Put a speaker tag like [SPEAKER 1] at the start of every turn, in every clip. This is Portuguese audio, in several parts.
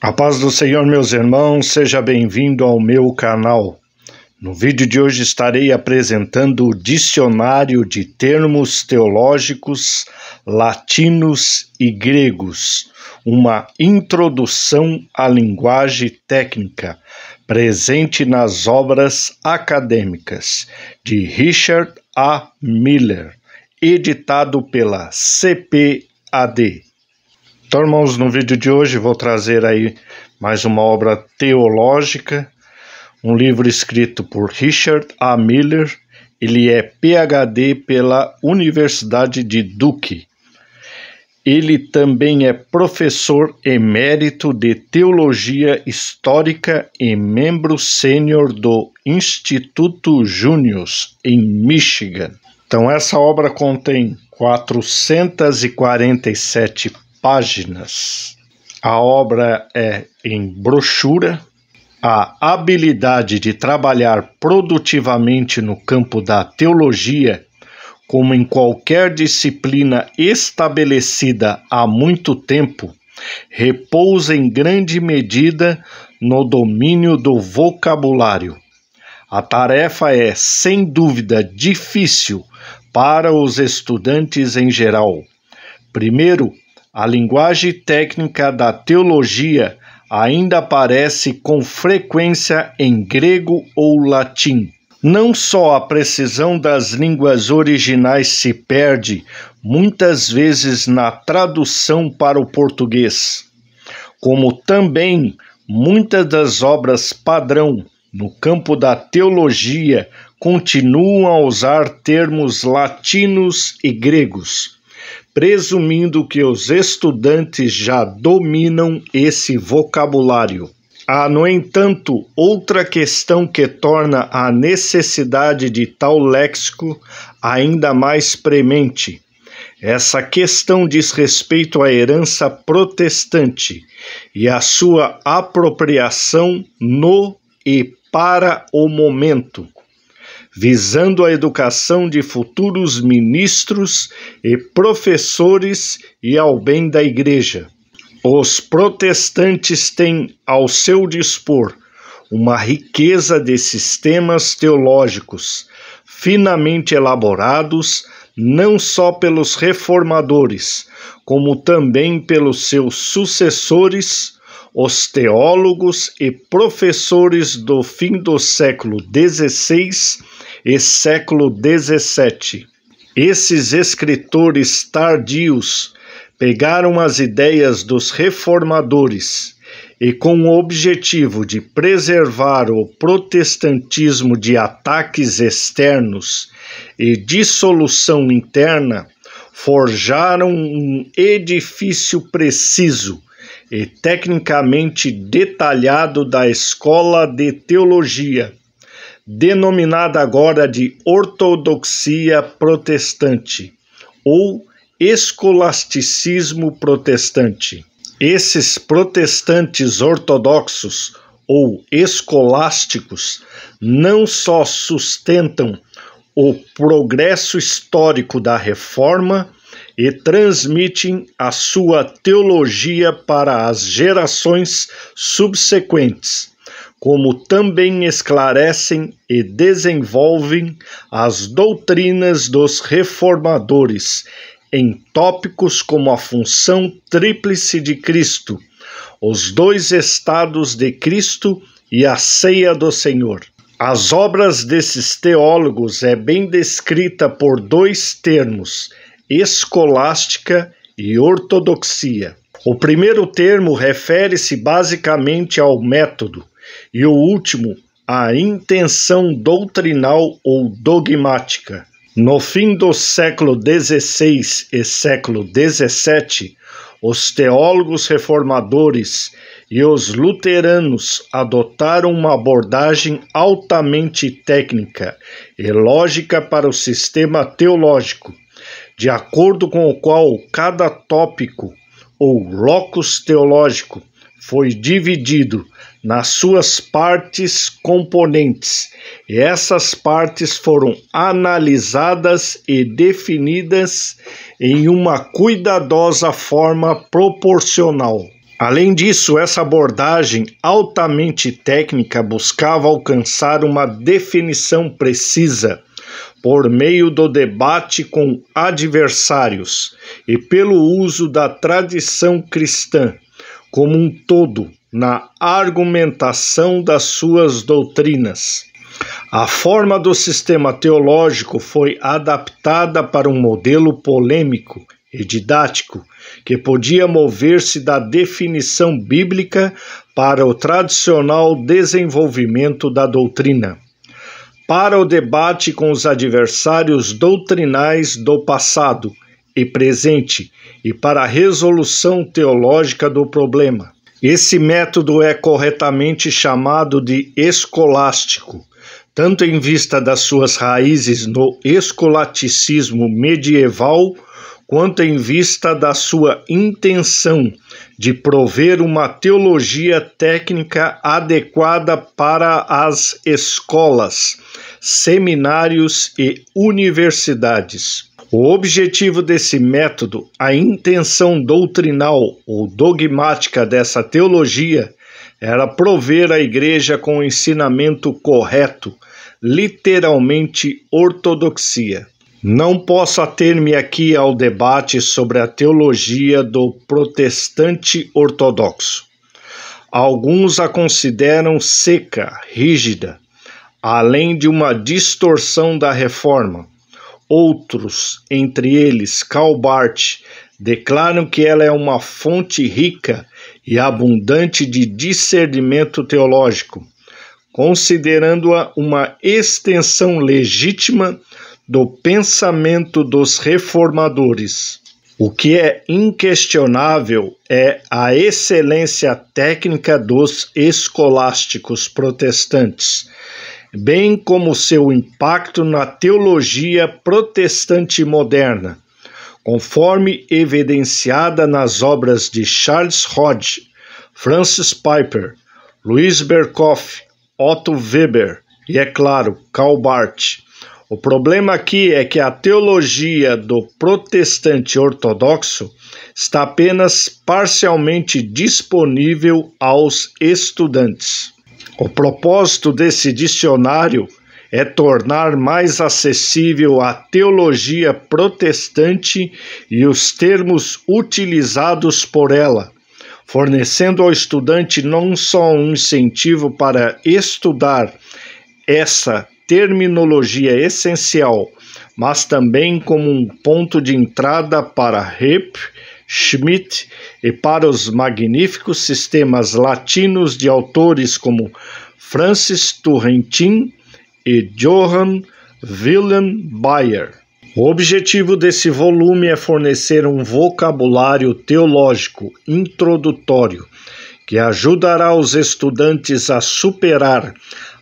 [SPEAKER 1] A paz do Senhor, meus irmãos, seja bem-vindo ao meu canal. No vídeo de hoje estarei apresentando o Dicionário de Termos Teológicos Latinos e Gregos, uma introdução à linguagem técnica presente nas obras acadêmicas de Richard A. Miller, editado pela CPAD. Então, irmãos, no vídeo de hoje vou trazer aí mais uma obra teológica, um livro escrito por Richard A. Miller. Ele é PhD pela Universidade de Duke. Ele também é professor emérito de Teologia Histórica e membro sênior do Instituto Junius, em Michigan. Então, essa obra contém 447 páginas. A obra é em brochura. A habilidade de trabalhar produtivamente no campo da teologia, como em qualquer disciplina estabelecida há muito tempo, repousa em grande medida no domínio do vocabulário. A tarefa é, sem dúvida, difícil para os estudantes em geral. Primeiro, a linguagem técnica da teologia ainda aparece com frequência em grego ou latim. Não só a precisão das línguas originais se perde, muitas vezes na tradução para o português, como também muitas das obras padrão no campo da teologia continuam a usar termos latinos e gregos, presumindo que os estudantes já dominam esse vocabulário. Há, no entanto, outra questão que torna a necessidade de tal léxico ainda mais premente. Essa questão diz respeito à herança protestante e à sua apropriação no e para o momento, visando a educação de futuros ministros e professores e ao bem da Igreja. Os protestantes têm ao seu dispor uma riqueza de sistemas teológicos finamente elaborados, não só pelos reformadores, como também pelos seus sucessores, os teólogos e professores do fim do século XVI e século XVII. Esses escritores tardios pegaram as ideias dos reformadores e, com o objetivo de preservar o protestantismo de ataques externos e dissolução interna, forjaram um edifício preciso e tecnicamente detalhado da escola de teologia, denominada agora de ortodoxia protestante ou escolasticismo protestante. Esses protestantes ortodoxos ou escolásticos não só sustentam o progresso histórico da Reforma e transmitem a sua teologia para as gerações subsequentes, como também esclarecem e desenvolvem as doutrinas dos reformadores em tópicos como a função tríplice de Cristo, os dois estados de Cristo e a ceia do Senhor. As obras desses teólogos é bem descrita por dois termos, escolástica e ortodoxia. O primeiro termo refere-se basicamente ao método e o último à intenção doutrinal ou dogmática. No fim do século XVI e século XVII, os teólogos reformadores e os luteranos adotaram uma abordagem altamente técnica e lógica para o sistema teológico, de acordo com o qual cada tópico ou locus teológico foi dividido nas suas partes componentes, e essas partes foram analisadas e definidas em uma cuidadosa forma proporcional. Além disso, essa abordagem altamente técnica buscava alcançar uma definição precisa por meio do debate com adversários e pelo uso da tradição cristã como um todo na argumentação das suas doutrinas. A forma do sistema teológico foi adaptada para um modelo polêmico e didático que podia mover-se da definição bíblica para o tradicional desenvolvimento da doutrina, para o debate com os adversários doutrinais do passado e presente e para a resolução teológica do problema. Esse método é corretamente chamado de escolástico, tanto em vista das suas raízes no escolasticismo medieval, quanto em vista da sua intenção de prover uma teologia técnica adequada para as escolas, seminários e universidades. O objetivo desse método, a intenção doutrinal ou dogmática dessa teologia, era prover a igreja com o ensinamento correto, literalmente ortodoxia. Não posso ater-me aqui ao debate sobre a teologia do protestante ortodoxo. Alguns a consideram seca, rígida, além de uma distorção da reforma. Outros, entre eles Karl Barth, declaram que ela é uma fonte rica e abundante de discernimento teológico, considerando-a uma extensão legítima do pensamento dos reformadores. O que é inquestionável é a excelência técnica dos escolásticos protestantes, bem como seu impacto na teologia protestante moderna, conforme evidenciada nas obras de Charles Hodge, Francis Piper, Louis Berkhof, Otto Weber e, é claro, Karl Barth. O problema aqui é que a teologia do protestante ortodoxo está apenas parcialmente disponível aos estudantes. O propósito desse dicionário é tornar mais acessível a teologia protestante e os termos utilizados por ela, fornecendo ao estudante não só um incentivo para estudar essa terminologia essencial, mas também como um ponto de entrada para Rebbe, Schmidt e para os magníficos sistemas latinos de autores como Francis Turretin e Johann Wilhelm Bayer. O objetivo desse volume é fornecer um vocabulário teológico introdutório que ajudará os estudantes a superar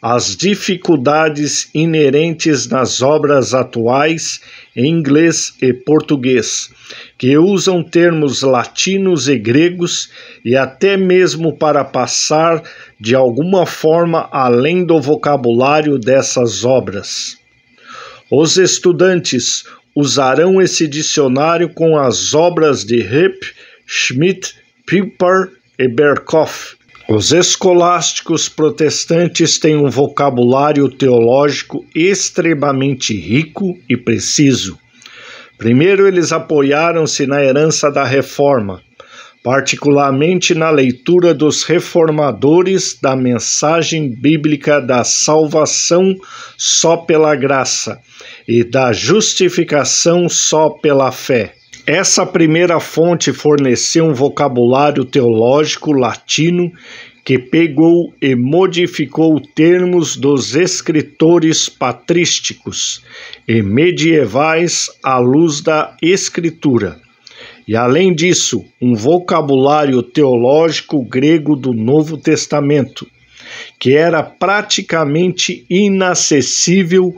[SPEAKER 1] as dificuldades inerentes nas obras atuais em inglês e português, que usam termos latinos e gregos e até mesmo para passar de alguma forma além do vocabulário dessas obras. Os estudantes usarão esse dicionário com as obras de Rebbe, Schmidt, Piper e Berkhof. Os escolásticos protestantes têm um vocabulário teológico extremamente rico e preciso. Primeiro, eles apoiaram-se na herança da Reforma, particularmente na leitura dos reformadores da mensagem bíblica da salvação só pela graça e da justificação só pela fé. Essa primeira fonte forneceu um vocabulário teológico latino que pegou e modificou termos dos escritores patrísticos e medievais à luz da Escritura. E, além disso, um vocabulário teológico grego do Novo Testamento, que era praticamente inacessível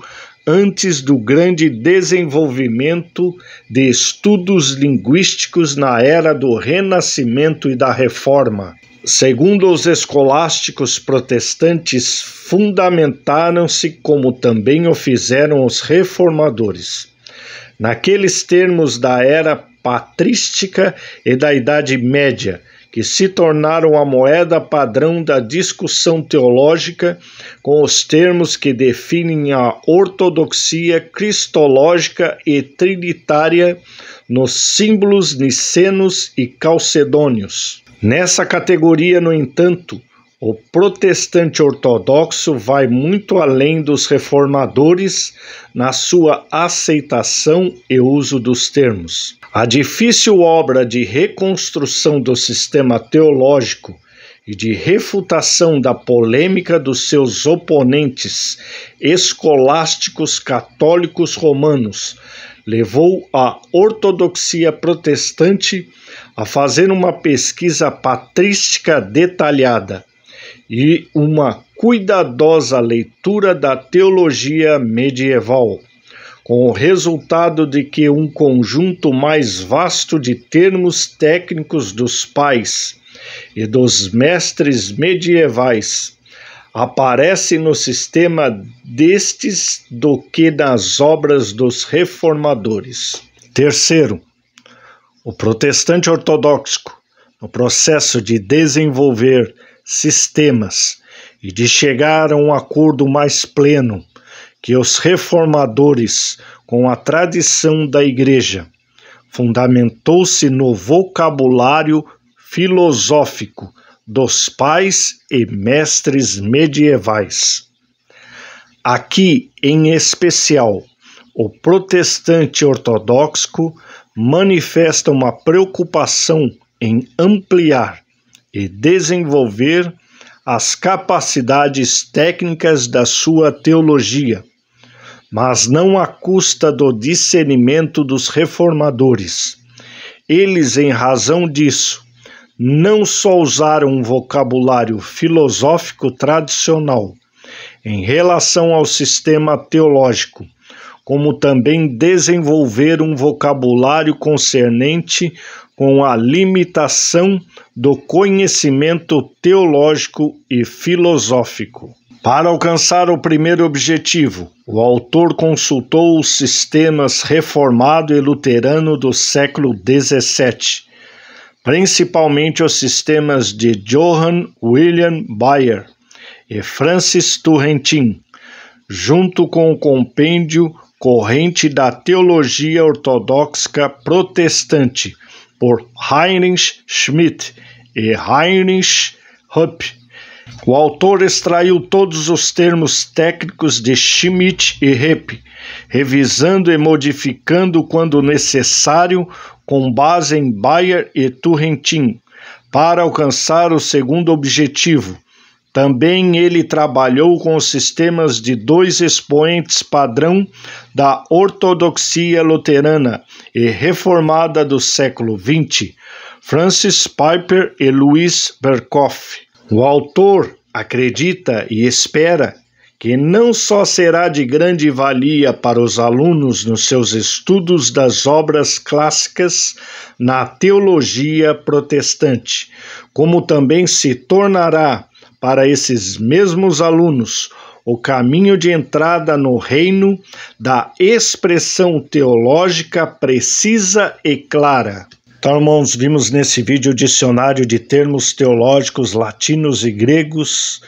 [SPEAKER 1] antes do grande desenvolvimento de estudos linguísticos na era do Renascimento e da Reforma. Segundo os escolásticos protestantes, fundamentaram-se, como também o fizeram os reformadores, naqueles termos da era patrística e da Idade Média, que se tornaram a moeda padrão da discussão teológica com os termos que definem a ortodoxia cristológica e trinitária nos símbolos nicenos e calcedônios. Nessa categoria, no entanto, o protestante ortodoxo vai muito além dos reformadores na sua aceitação e uso dos termos. A difícil obra de reconstrução do sistema teológico e de refutação da polêmica dos seus oponentes escolásticos católicos romanos levou a ortodoxia protestante a fazer uma pesquisa patrística detalhada e uma cuidadosa leitura da teologia medieval, com o resultado de que um conjunto mais vasto de termos técnicos dos pais e dos mestres medievais aparece no sistema destes do que nas obras dos reformadores. Terceiro, o protestante ortodoxo, no processo de desenvolver sistemas e de chegar a um acordo mais pleno que os reformadores com a tradição da Igreja, fundamentou-se no vocabulário filosófico dos pais e mestres medievais. Aqui, em especial, o protestante ortodoxo manifesta uma preocupação em ampliar e desenvolver as capacidades técnicas da sua teologia, mas não à custa do discernimento dos reformadores. Eles, em razão disso, não só usaram um vocabulário filosófico tradicional em relação ao sistema teológico, como também desenvolveram um vocabulário concernente com a limitação do conhecimento teológico e filosófico. Para alcançar o primeiro objetivo, o autor consultou os sistemas reformado e luterano do século XVII, principalmente os sistemas de Johann Wilhelm Bayer e Francis Turretin, junto com o compêndio Corrente da Teologia Ortodoxa Protestante, por Heinrich Schmidt e Heinrich Höpp. O autor extraiu todos os termos técnicos de Schmidt e Höpp, revisando e modificando quando necessário, com base em Bayer e Turretin, para alcançar o segundo objetivo. Também ele trabalhou com os sistemas de dois expoentes padrão da ortodoxia luterana e reformada do século XX, Francis Piper e Louis Berkhof. O autor acredita e espera que não só será de grande valia para os alunos nos seus estudos das obras clássicas na teologia protestante, como também se tornará para esses mesmos alunos o caminho de entrada no reino da expressão teológica precisa e clara. Então, irmãos, vimos nesse vídeo o dicionário de termos teológicos latinos e gregos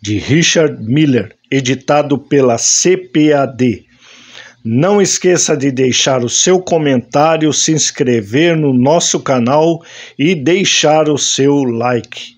[SPEAKER 1] de Richard Miller, editado pela CPAD. Não esqueça de deixar o seu comentário, se inscrever no nosso canal e deixar o seu like.